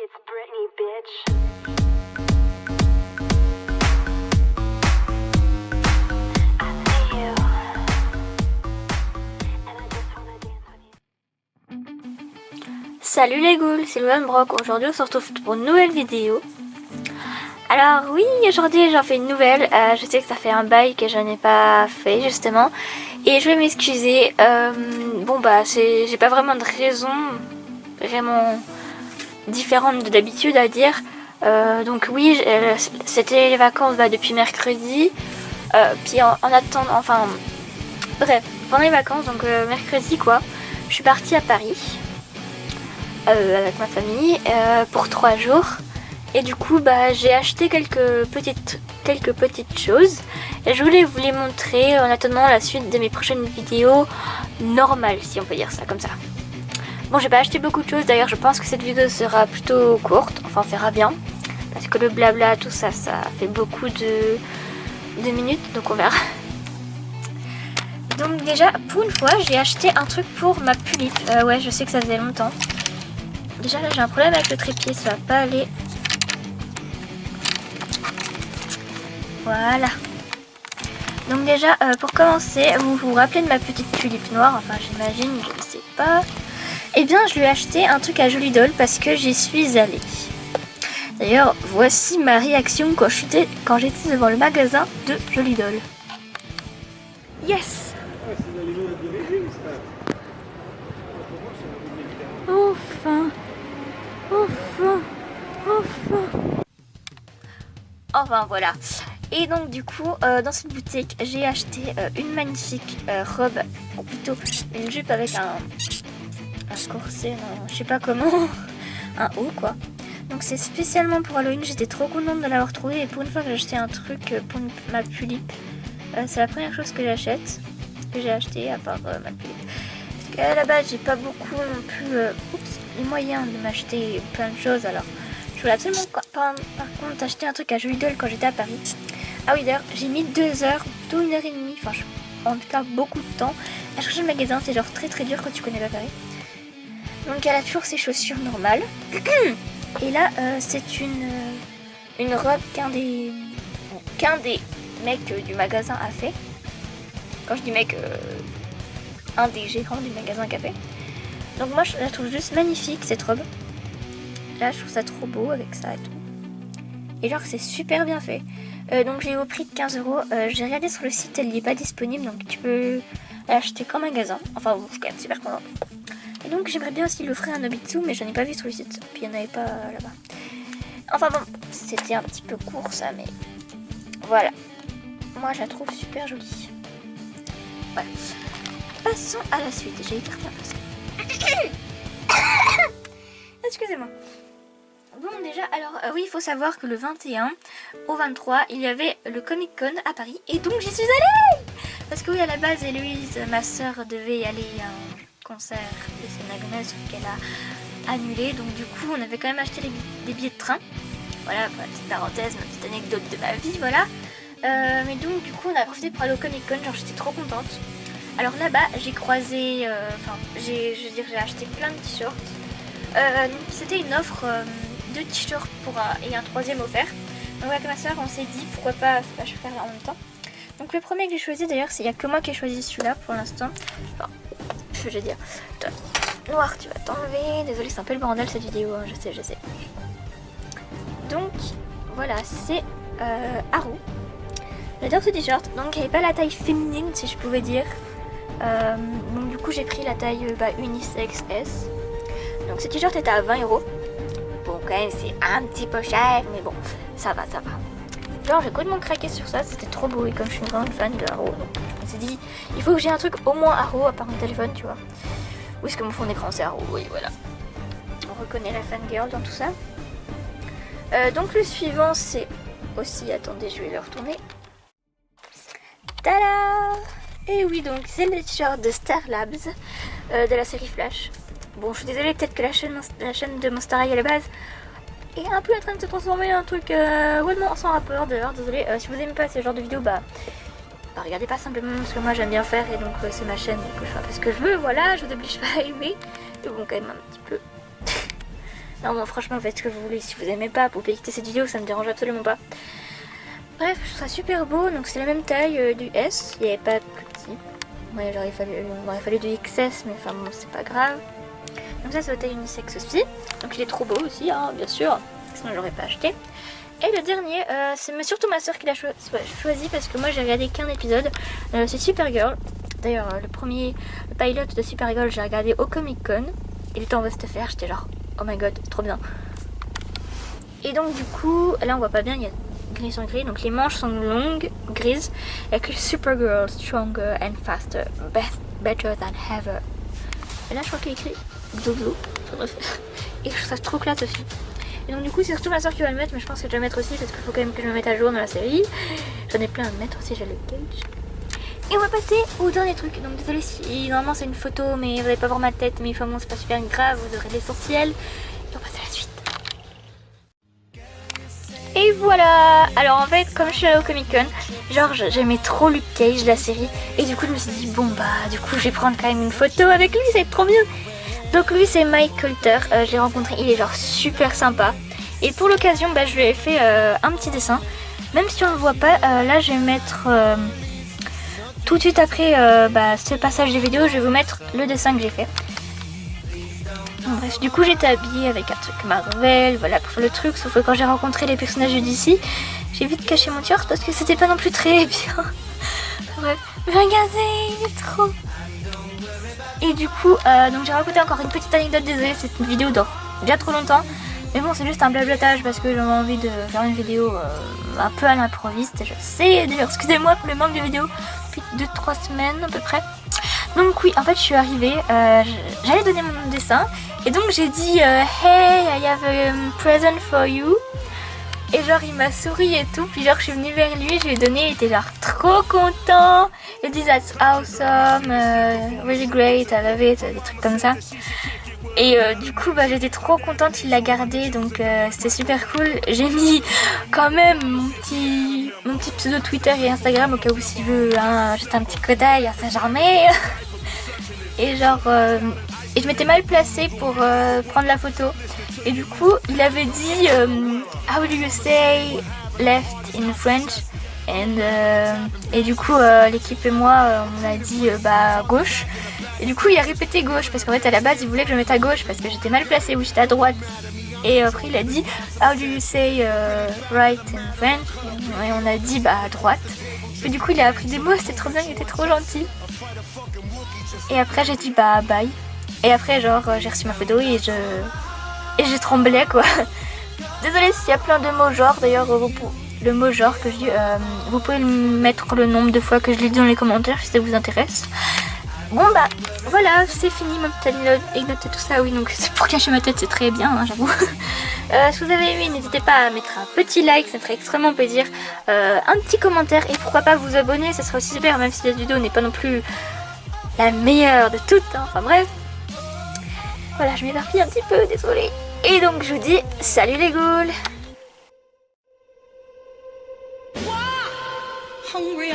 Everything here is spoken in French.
It's Britney, bitch. I see you. And I just wanna dance with you. Salut les ghouls, c'est Loanbrock. Aujourd'hui on se retrouve pour une nouvelle vidéo. Alors oui, aujourd'hui j'en fais une nouvelle. Je sais que ça fait un bail que je n'ai pas fait justement. Et je vais m'excuser. J'ai pas vraiment de raison vraiment différente de d'habitude à dire. Donc oui, c'était les vacances depuis mercredi. Puis en attendant, enfin bref, pendant les vacances, donc mercredi quoi, je suis partie à Paris. Avec ma famille pour 3 jours et du coup j'ai acheté quelques petites choses et je voulais vous les montrer en attendant la suite de mes prochaines vidéos normales, si on peut dire ça comme ça. Bon, j'ai pas acheté beaucoup de choses, d'ailleurs je pense que cette vidéo sera plutôt courte, enfin on verra bien parce que le blabla tout ça fait beaucoup de minutes, donc on verra. Donc déjà pour une fois j'ai acheté un truc pour ma pulipe. Ouais, je sais que ça faisait longtemps. Déjà là j'ai un problème avec le trépied, ça va pas aller. Voilà. Donc déjà pour commencer, vous vous rappelez de ma petite tulipe noire, enfin j'imagine, je ne sais pas. Eh bien je lui ai acheté un truc à Jolidol parce que j'y suis allée. D'ailleurs voici ma réaction quand j'étais devant le magasin de Jolidol. Yes. Enfin. Enfin voilà. Et donc du coup dans cette boutique j'ai acheté une magnifique robe, ou plutôt une jupe avec un corset, non, je sais pas comment, un haut quoi. Donc c'est spécialement pour Halloween, j'étais trop contente de l'avoir trouvé et pour une fois que j'ai acheté un truc pour ma pulipe, c'est la première chose que j'achète, que j'ai acheté à part ma pulipe. Parce qu'à la base j'ai pas beaucoup non plus les moyens de m'acheter plein de choses, alors je voulais absolument par contre acheter un truc à Jolidol quand j'étais à Paris. Ah oui, d'ailleurs j'ai mis 2 heures, plutôt 1h30, enfin en tout cas beaucoup de temps à chercher le magasin. C'est genre très dur quand tu connais pas Paris. Donc elle a toujours ses chaussures normales. Et là c'est une robe qu'un des mecs du magasin a fait. Quand je dis mec, un des gérants du magasin qui a fait. Donc moi je la trouve juste magnifique cette robe. Là je trouve ça trop beau avec ça et tout. Et genre c'est super bien fait. Donc j'ai eu au prix de 15 €. J'ai regardé sur le site, elle n'y est pas disponible, donc tu peux l'acheter qu'en magasin. Enfin bon, je suis quand même super contente. Et donc j'aimerais bien aussi l'offrir à Nobitsu, mais je n'en ai pas vu sur le site. Puis il n'y en avait pas là-bas. Enfin bon, c'était un petit peu court ça, mais voilà. Moi je la trouve super jolie. Voilà. Passons à la suite. J'ai écarté un peu ça. Excusez-moi. Bon déjà, alors oui, il faut savoir que le 21 au 23, il y avait le Comic Con à Paris. Et donc j'y suis allée. Parce que oui, à la base, Héloïse, ma soeur, devait y aller à un concert de Selena Gomez, sauf qu'elle a annulé. Donc du coup, on avait quand même acheté des billets de train. Voilà, pour la petite parenthèse, ma petite anecdote de ma vie, voilà. Mais donc du coup, on a profité pour aller au Comic Con, genre j'étais trop contente. Alors là-bas, j'ai croisé, j'ai acheté plein de t-shirts. C'était une offre... 2 t-shirts et un 3e offert. Donc avec ma soeur on s'est dit pourquoi pas faire en même temps. Donc le premier que j'ai choisi, d'ailleurs il n'y a que moi qui ai choisi celui-là pour l'instant. Enfin, je veux dire, toi, noir tu vas t'enlever. Désolée, c'est un peu le bordel cette vidéo, hein, je sais. Donc voilà, c'est Haru. J'adore ce t-shirt. Donc il n'y avait pas la taille féminine si je pouvais dire. Donc du coup j'ai pris la taille unisex S. Donc ce t-shirt était à 20 €. Bon, quand même, c'est un petit peu cher, mais bon, ça va. Genre, j'ai complètement craqué sur ça, c'était trop beau. Et comme je suis une grande fan de Haro, donc je me suis dit, il faut que j'ai un truc au moins Haro à part mon téléphone, tu vois. Où est-ce que mon fond d'écran c'est Haro, oui, voilà. On reconnaît la fangirl dans tout ça. Donc, le suivant, c'est aussi, attendez, je vais le retourner. Tada! Et oui, donc, c'est le t-shirt de Star Labs, de la série Flash. Bon, je suis désolée, peut-être que la chaîne de Monster High à la base est un peu en train de se transformer en un truc vraiment sans rapport d'ailleurs. Désolée, si vous aimez pas ce genre de vidéo, regardez pas simplement parce que moi j'aime bien faire et donc c'est ma chaîne, donc je fais un peu ce que je veux, voilà, je vous oblige pas à aimer. Mais bon, quand même un petit peu. Non, bon, franchement, faites ce que vous voulez. Si vous aimez pas, vous pouvez quitter cette vidéo, ça me dérange absolument pas. Bref, je trouve ça super beau. Donc, c'est la même taille du S. Il n'y avait pas plus petit. Ouais, genre, il aurait fallu du XS, mais enfin, bon, c'est pas grave. Donc, ça, c'est au taille unisexe aussi. Donc, il est trop beau aussi, hein, bien sûr. Sinon, j'aurais pas acheté. Et le dernier, c'est surtout ma soeur qui l'a choisi parce que moi j'ai regardé qu'un épisode. C'est Supergirl. D'ailleurs, le pilot de Supergirl, j'ai regardé au Comic Con. Il était en VSTFR, j'étais genre, oh my god, trop bien. Et donc, du coup, là on voit pas bien, il y a gris sur gris. Donc, les manches sont longues, grises. Il y a écrit Supergirl, stronger and faster, better than ever. Et là, je crois qu'il y a écrit Zouzou. Enfin bref. Et je trouve ça trop classe aussi. Et donc du coup c'est surtout ma soeur qui va le mettre, mais je pense que je vais le mettre aussi parce qu'il faut quand même que je me mette à jour dans la série. J'en ai plein à mettre aussi, j'ai le cage. Et on va passer au dernier truc. Donc désolé si normalement c'est une photo mais vous n'allez pas voir ma tête, mais enfin bon c'est pas super grave, vous aurez l'essentiel. Et on passe à la suite. Et voilà. Alors en fait comme je suis allée au Comic Con, genre j'aimais trop Luke Cage la série. Et du coup je me suis dit bon bah du coup je vais prendre quand même une photo avec lui, ça va être trop bien. Donc lui c'est Mike Coulter, je l'ai rencontré, il est genre super sympa. Et pour l'occasion bah, je lui ai fait un petit dessin. Même si on ne le voit pas, là je vais mettre tout de suite après ce passage des vidéos, je vais vous mettre le dessin que j'ai fait. Bon, bref, du coup j'étais habillée avec un truc Marvel, voilà pour faire le truc. Sauf que quand j'ai rencontré les personnages de DC, j'ai vite caché mon t-shirt parce que c'était pas non plus très bien. Bref, mais regardez, il est trop... Et du coup, donc j'ai raconté encore une petite anecdote, désolée, cette vidéo dure déjà trop longtemps. Mais bon, c'est juste un blablatage parce que j'avais envie de faire une vidéo un peu à l'improviste. Je sais, d'ailleurs, excusez-moi pour le manque de vidéos depuis 2-3 semaines à peu près. Donc oui, en fait, je suis arrivée, j'allais donner mon dessin. Et donc j'ai dit, hey, I have a present for you. Et genre il m'a souri et tout, puis genre je suis venue vers lui, je lui ai donné, il était genre trop content. Il dit that's awesome, really great, I love it, des trucs comme ça. Et du coup bah, j'étais trop contente, il l'a gardé, donc c'était super cool. J'ai mis quand même mon petit pseudo Twitter et Instagram au cas où s'il veut jeter un petit coup d'œil, on sait jamais. Et genre, et je m'étais mal placée pour prendre la photo. Et du coup, il avait dit how do you say left in French? Et du coup, l'équipe et moi, on a dit gauche. Et du coup, il a répété gauche parce qu'en fait, à la base, il voulait que je me mette à gauche parce que j'étais mal placée, oui, j'étais à droite. Et après, il a dit how do you say right in French? Et on a dit à droite. Et du coup, il a appris des mots, c'était trop bien, il était trop gentil. Et après, j'ai dit bye. Et après, genre, j'ai reçu ma photo et j'ai tremblé quoi. Désolée s'il y a plein de mots genre, d'ailleurs le mot genre que je dis, vous pouvez mettre le nombre de fois que je l'ai dit dans les commentaires si ça vous intéresse. Bon bah voilà, c'est fini ma petite anecdote et tout ça, oui, donc c'est pour cacher ma tête, c'est très bien, hein, j'avoue. Si vous avez aimé, n'hésitez pas à mettre un petit like, ça ferait extrêmement plaisir. Un petit commentaire et pourquoi pas vous abonner, ça serait aussi super, même si la vidéo n'est pas non plus la meilleure de toutes, hein. Enfin bref. Voilà, je m'éparpille un petit peu, désolée. Et donc je vous dis salut les ghouls. Hungry